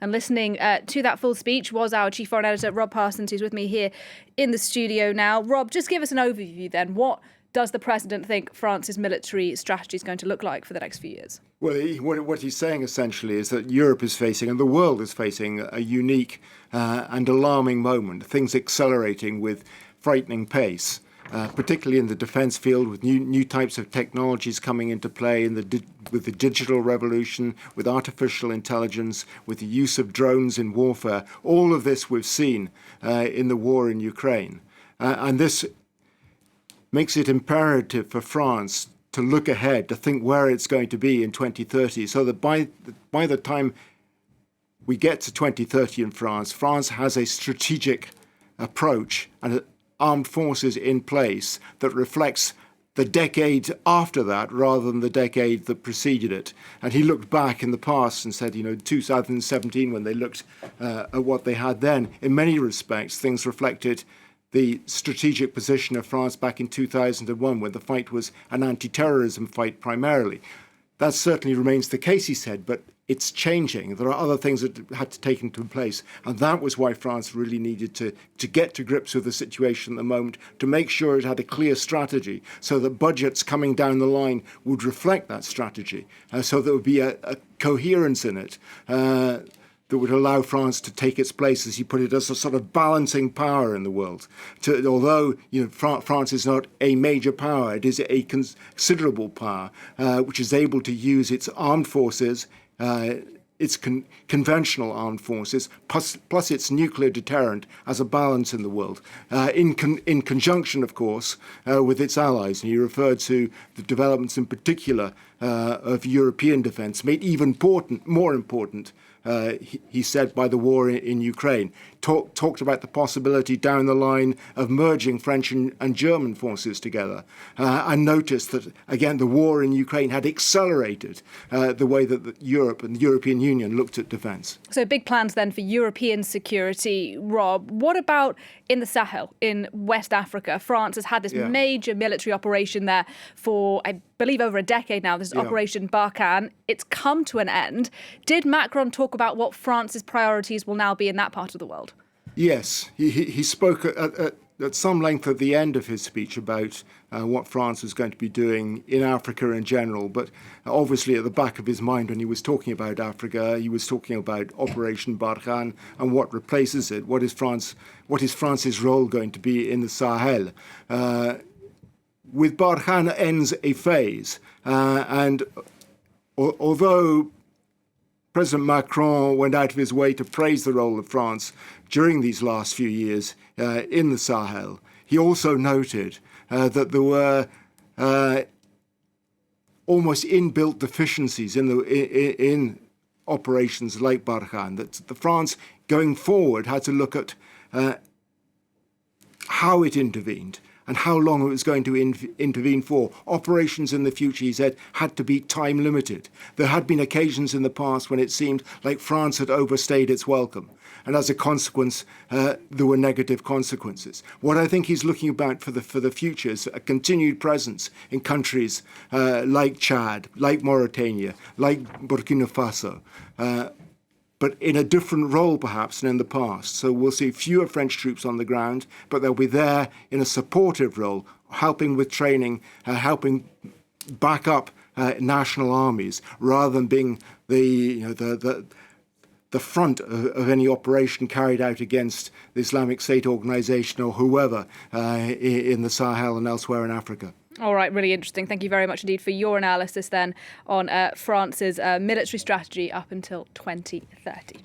And listening to that full speech was our Chief Foreign Editor, Rob Parsons, who's with me here in the studio now. Rob, just give us an overview then. What does the President think France's military strategy is going to look like for the next few years? Well, what he's saying essentially is that Europe is facing, and the world is facing, a unique and alarming moment, things accelerating with frightening pace. Particularly in the defence field, with new types of technologies coming into play with the digital revolution, with artificial intelligence, with the use of drones in warfare. All of this we've seen in the war in Ukraine. And this makes it imperative for France to look ahead, to think where it's going to be in 2030, so that by the time we get to 2030 in France, France has a strategic approach and armed forces in place that reflects the decade after that rather than the decade that preceded it. And he looked back in the past and said, 2017, when they looked at what they had then, in many respects, things reflected the strategic position of France back in 2001, when the fight was an anti-terrorism fight primarily. That certainly remains the case, he said, but it's changing. There are other things that had to take into place. And that was why France really needed to get to grips with the situation at the moment, to make sure it had a clear strategy so that budgets coming down the line would reflect that strategy, so there would be a coherence in it that would allow France to take its place, as he put it, as a sort of balancing power in the world. Although France is not a major power, it is a considerable power, which is able to use its armed forces, its conventional armed forces, plus its nuclear deterrent as a balance in the world, in conjunction, of course, with its allies. And he referred to the developments in particular of European defence, made even more important, he said, by the war in Ukraine. Talked about the possibility down the line of merging French and German forces together, and noticed that, again, the war in Ukraine had accelerated the way that Europe and the European Union looked at defence. So big plans then for European security, Rob. What about in the Sahel, in West Africa? France has had this major military operation there for, I believe, over a decade now. This is Operation Barkhane. It's come to an end. Did Macron talk about what France's priorities will now be in that part of the world? Yes, he spoke at some length at the end of his speech about what France was going to be doing in Africa in general. But obviously at the back of his mind when he was talking about Africa, he was talking about Operation Barkhane and what replaces it. What is France's role going to be in the Sahel? With Barkhane ends a phase. And although President Macron went out of his way to praise the role of France during these last few years in the Sahel, he also noted that there were almost inbuilt deficiencies in operations like Barkhane, that the France going forward had to look at how it intervened and how long it was going to intervene for. Operations in the future, he said, had to be time limited. There had been occasions in the past when it seemed like France had overstayed its welcome. And as a consequence, there were negative consequences. What I think he's looking about for the future is a continued presence in countries like Chad, like Mauritania, like Burkina Faso, but in a different role perhaps than in the past. So we'll see fewer French troops on the ground, but they'll be there in a supportive role, helping with training, helping back up national armies, rather than being the front of any operation carried out against the Islamic State organization or whoever in the Sahel and elsewhere in Africa. All right, really interesting. Thank you very much indeed for your analysis then on France's military strategy up until 2030.